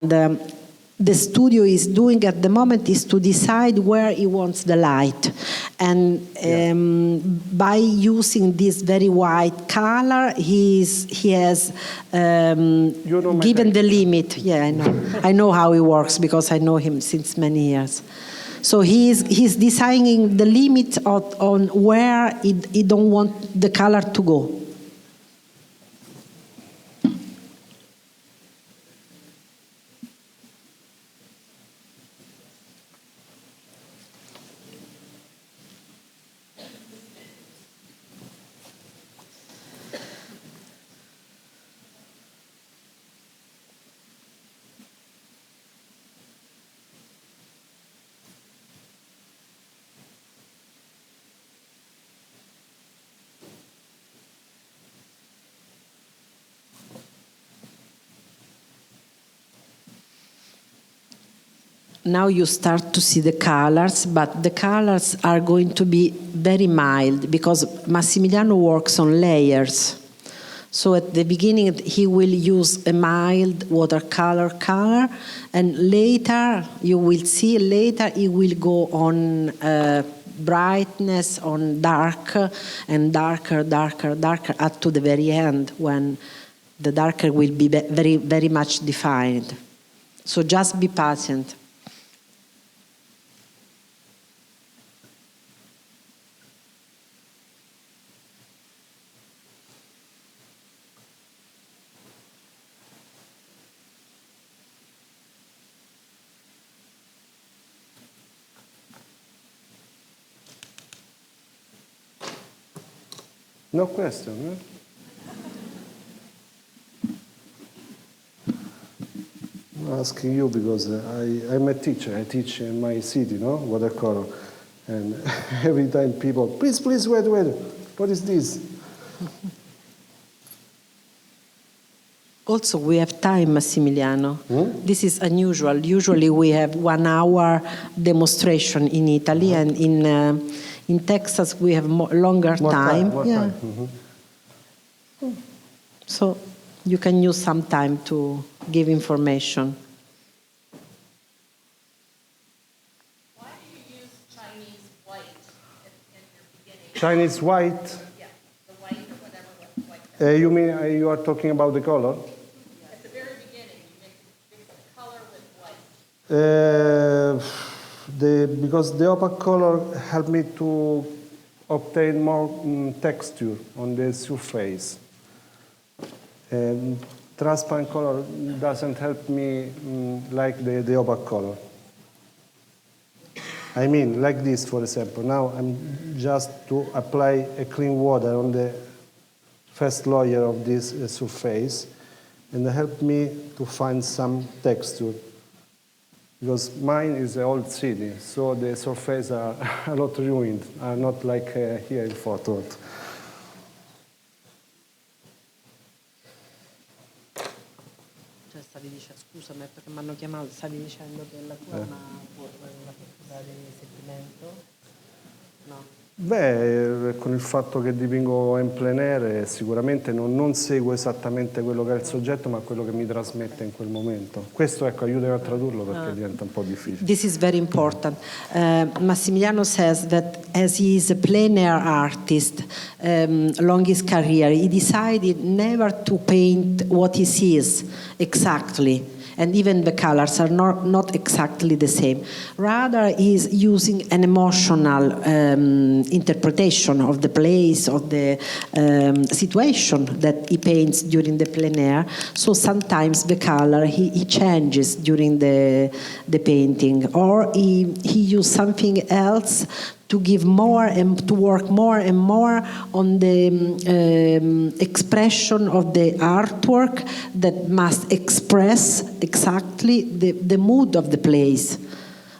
the studio is doing at the moment is to decide where he wants the light. And by using this very white color, he has given the limit. Yeah, I know. I know how he works because I know him since many years. So he's deciding the limit on where he don't want the color to go. Now you start to see the colors, but the colors are going to be very mild because Massimiliano works on layers. So at the beginning he will use a mild watercolor color, and later you will see he will go on brightness, on dark, and darker, darker, darker, up to the very end when the darker will be very, very much defined. So just be patient. No question, eh? I'm asking you because I'm a teacher. I teach in my city, no? Watercolor. And every time people, please, wait. What is this? Also, we have time, Massimiliano. This is unusual. Usually we have 1 hour demonstration in Italy, and in Texas we have longer time. More yeah. time. So you can use some time to give information. Why do you use Chinese white in your beginning? Chinese white? Yeah, the white or whatever white. You mean you are talking about the color? At the very beginning, you mix the color with white. Because the opaque color helped me to obtain more texture on the surface. And transparent color doesn't help me like the opaque color. I mean, like this, for example. Now I'm just to apply a clean water on the first layer of this surface, and it helped me to find some texture. Because mine is an old city, so the surface are a lot ruined, are not like here in Fort Worth. Cioè stavi dicendo, scusami perché mi hanno chiamato, stavi dicendo che la tua è una pittura di sentimento? No. Beh, con il fatto che dipingo in plein air sicuramente non seguo esattamente quello che è il soggetto, ma quello che mi trasmette in quel momento. Questo ecco, aiuta a tradurlo perché diventa un po' difficile. This is very important. Massimiliano says that as he is a plein air artist along his career, he decided never to paint what he sees exactly. And even the colors are not exactly the same. Rather, he's using an emotional interpretation of the place, of the situation that he paints during the plein air. So sometimes the color he changes during the painting, or he uses something else to give more and to work more and more on the expression of the artwork that must express exactly the mood of the place,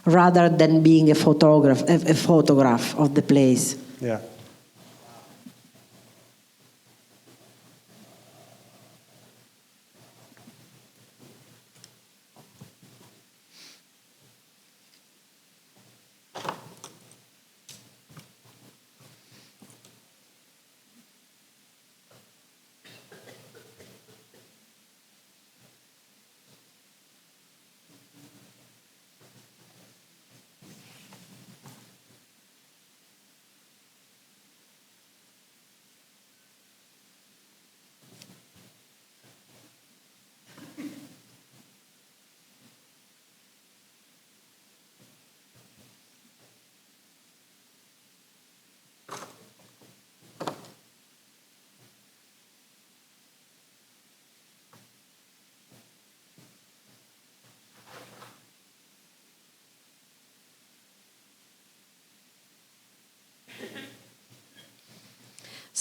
rather than being a photograph of the place. Yeah.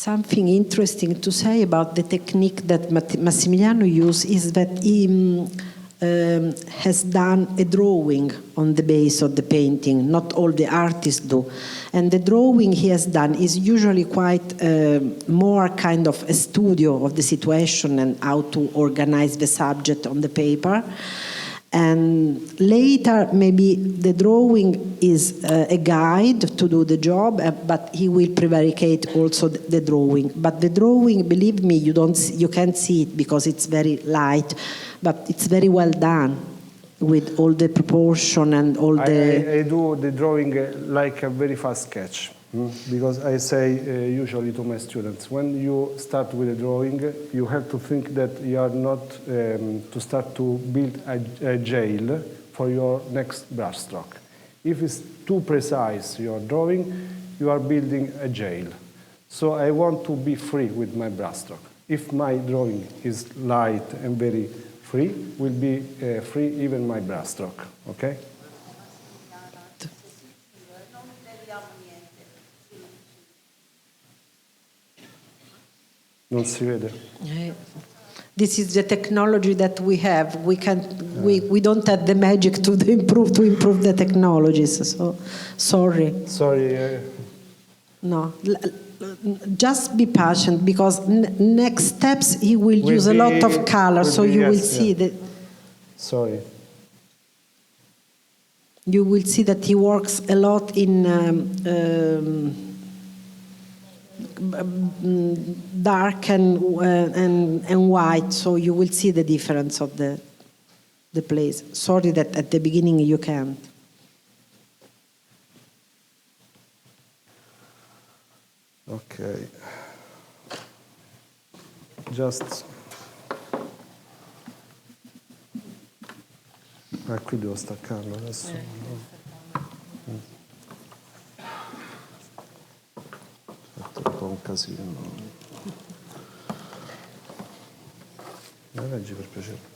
Something interesting to say about the technique that Massimiliano used is that he has done a drawing on the base of the painting. Not all the artists do. And the drawing he has done is usually quite more kind of a studio of the situation and how to organize the subject on the paper. And later, maybe the drawing is a guide to do the job, but he will prevaricate also the drawing. But the drawing, believe me, you can't see it because it's very light, but it's very well done with all the proportion and all the... I do the drawing like a very fast sketch. Because I say usually to my students, when you start with a drawing, you have to think that you are not to start to build a jail for your next brushstroke. If it's too precise, your drawing, you are building a jail. So I want to be free with my brushstroke. If my drawing is light and very free, will be free even my brushstroke, okay? Non si vede. This is the technology that we have. We don't have the magic to improve the technologies. So sorry. Sorry. No, just be patient because next steps he will use a lot of color, so you will see that. Sorry. You will see that he works a lot in. Dark and white, so you will see the difference of the place. Sorry that at the beginning you can't. Ok. Just. Qui devo staccarlo adesso. Un po' un casino. Leggi per piacere.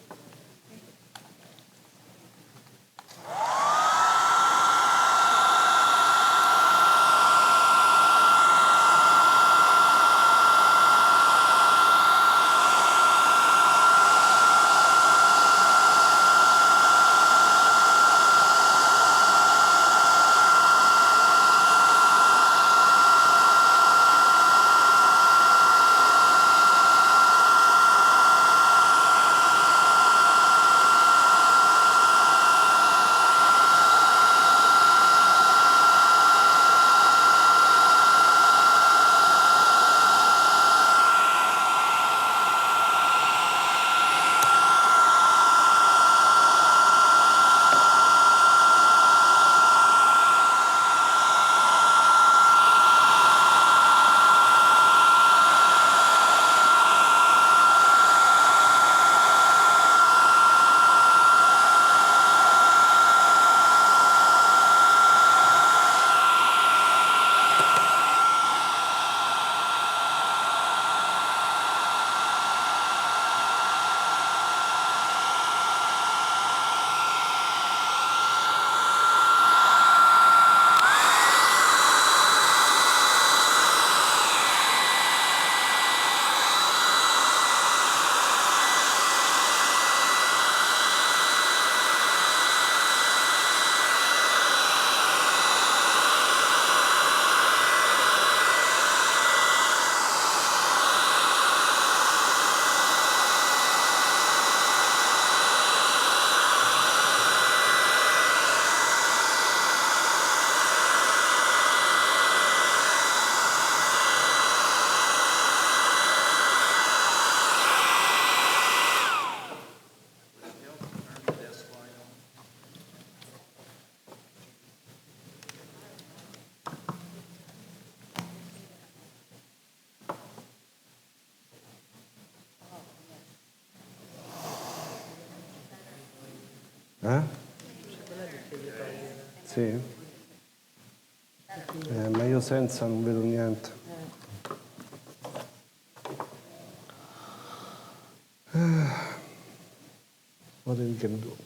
Sì? Ma io senza non vedo niente. What we can do?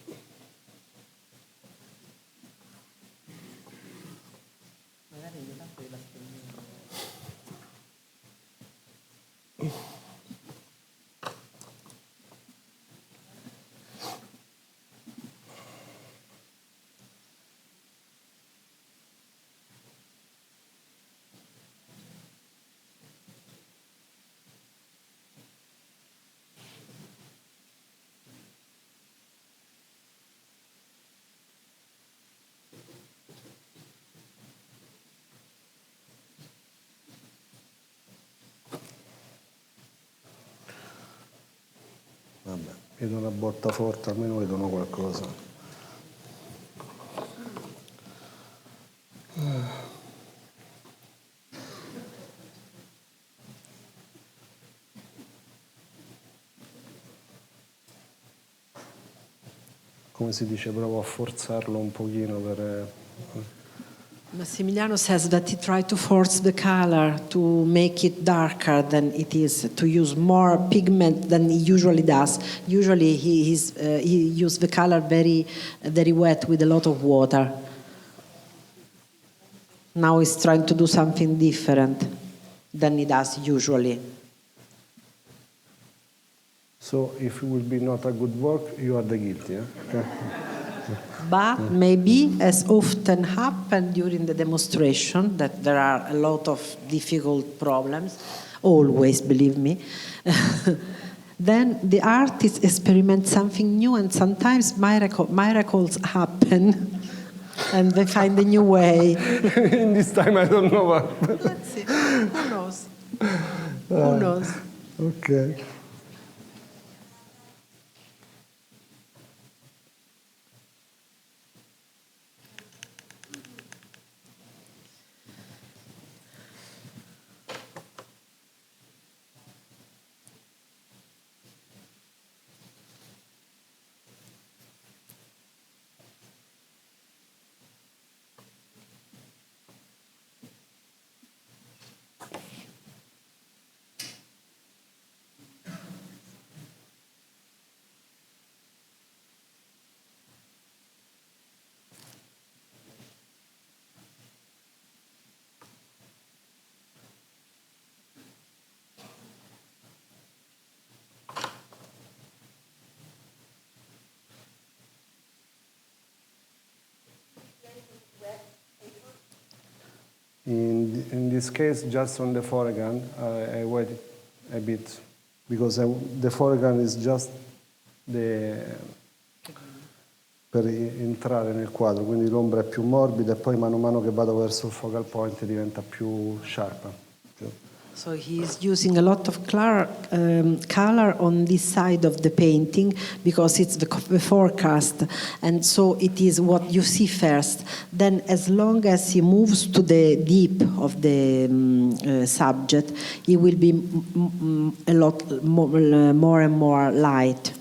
vedo una botta forte, almeno vedono qualcosa. Come si dice, provo a forzarlo un pochino per... Massimiliano says that he tried to force the color to make it darker than it is, to use more pigment than he usually does. Usually he uses the color very wet with a lot of water. Now he's trying to do something different than he does usually. So if it will be not a good work, you are the guilty. Eh? But maybe, as often happened during the demonstration, that there are a lot of difficult problems, always, believe me, then the artists experiment something new, and sometimes miracles happen, and they find a new way. In this time I don't know what. Let's see. Who knows? Who knows? Okay. In this case, just on the foreground, I wait a bit because the foreground is just per entrare nel quadro, quindi l'ombra è più morbida e poi mano a mano che vado verso il focal point diventa più sharp. So he's using a lot of color on this side of the painting because it's the forecast, and so it is what you see first. Then, as long as he moves to the deep of the subject, it will be a lot more and more light.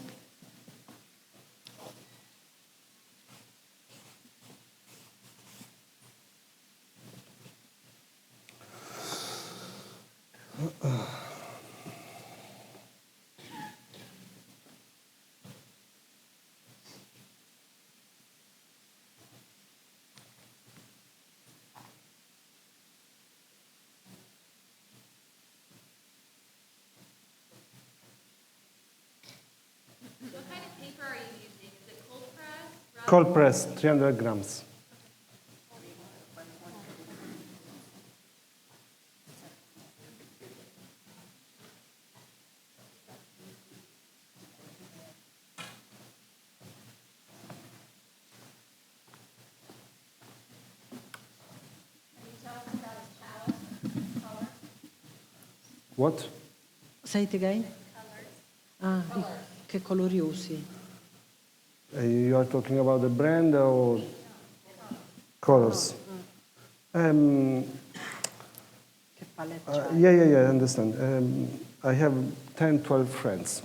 What kind of paper are you using? Is it cold press? Cold press, 300 grams. What? Say it again. Ah, che colori usi? You are talking about the brand or colors? Che palette c'hai? Yeah, I understand. I have 10, 12 friends.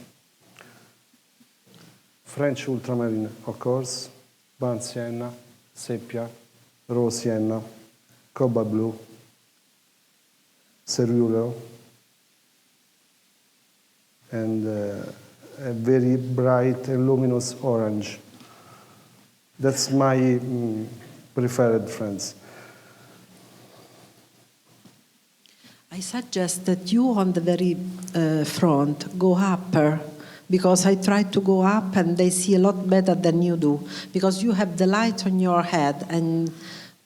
French ultramarine, of course, burnt sienna, seppia, raw sienna, cobalt blue, ceruleo, and a very bright and luminous orange. That's my preferred friends. I suggest that you on the very front go upper, because I try to go up and they see a lot better than you do, because you have the light on your head and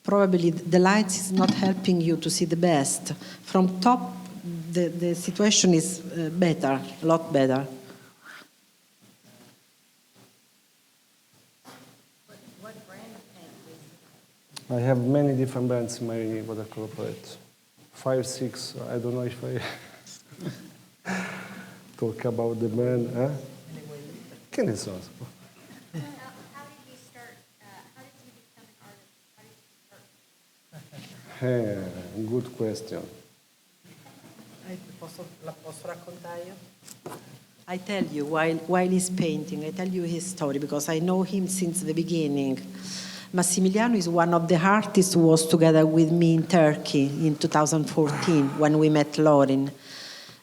probably the light is not helping you to see the best. From top, the situation is better, a lot better. What brand of paint is I have many different brands in my watercolor palette. 5, 6, I don't know if I talk about the brand. Che ne so? How did you start, how did you become an artist? How did you start? Good question. La posso raccontare io? I tell you, while he's painting, I tell you his story because I know him since the beginning. Massimiliano is one of the artists who was together with me in Turkey in 2014 when we met Lorin.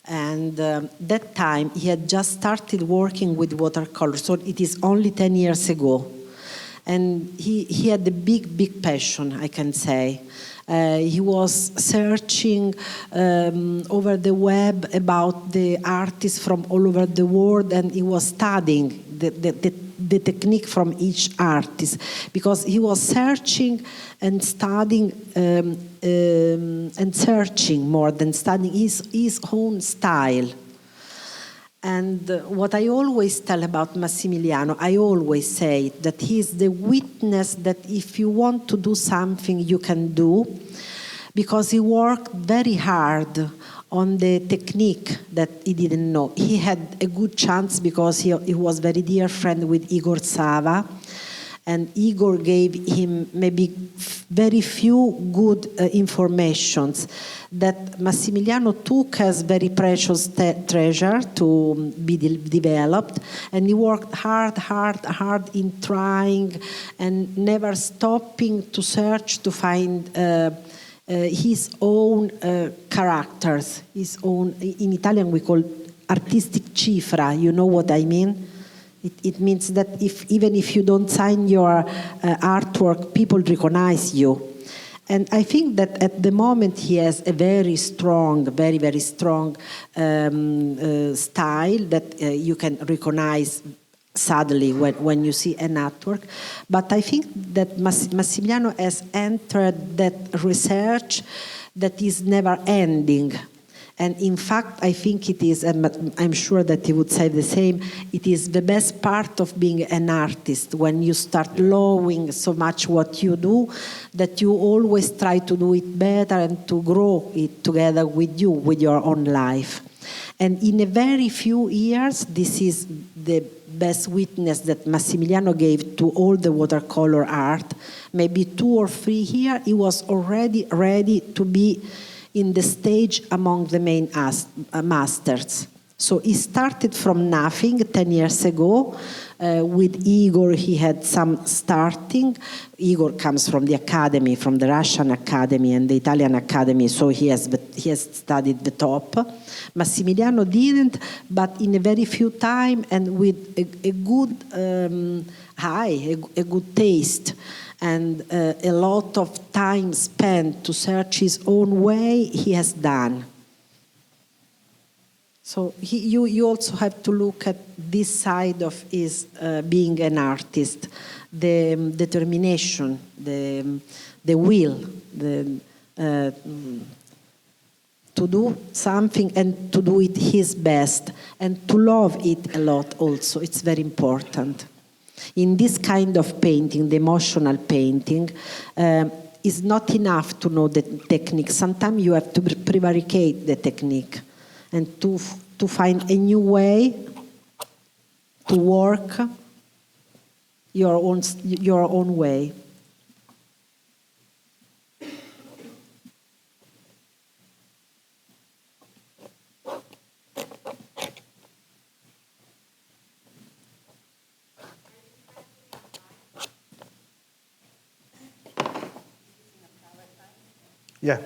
And that time he had just started working with watercolor, so it is only 10 years ago. And he had a big passion, I can say. He was searching over the web about the artists from all over the world, and he was studying the technique from each artist because he was searching and studying and searching more than studying his own style. And what I always tell about Massimiliano, I always say that he's the witness that if you want to do something, you can do, because he worked very hard on the technique that he didn't know. He had a good chance because he was very dear friend with Igor Sava, and Igor gave him maybe very few good informations that Massimiliano took as very precious treasure to be developed, and he worked hard in trying and never stopping to search to find his own characters, his own, in Italian we call artistic cifra, you know what I mean? It means that even if you don't sign your artwork, people recognize you. And I think that at the moment he has a very strong, very strong style that you can recognize suddenly when you see an artwork. But I think that Massimiliano has entered that research that is never ending. And in fact, I think it is, and I'm sure that he would say the same, it is the best part of being an artist, when you start loving so much what you do, that you always try to do it better and to grow it together with you, with your own life. And in a very few years, this is the best witness that Massimiliano gave to all the watercolor art. Maybe 2 or 3 here, he was already ready to be in the stage among the main masters. So he started from nothing 10 years ago. With Igor, he had some starting. Igor comes from the academy, from the Russian academy and the Italian academy, so he has studied the top. Massimiliano didn't, but in a very few time and with a good eye, a good taste, and a lot of time spent to search his own way, he has done. So you also have to look at this side of his being an artist, the determination, the will, to do something and to do it his best, and to love it a lot also. It's very important. In this kind of painting, the emotional painting, is not enough to know the technique. Sometimes you have to prevaricate the technique and to find a new way to work your own way. Yeah.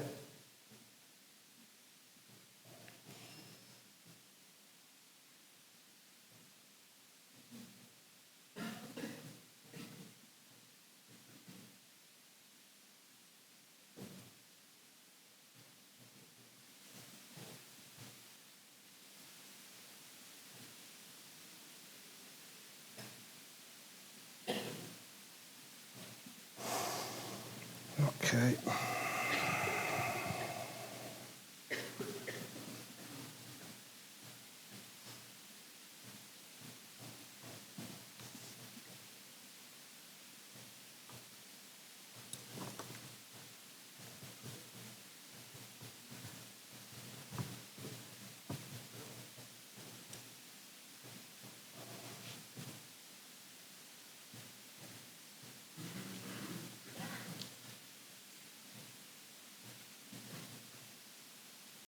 Okay.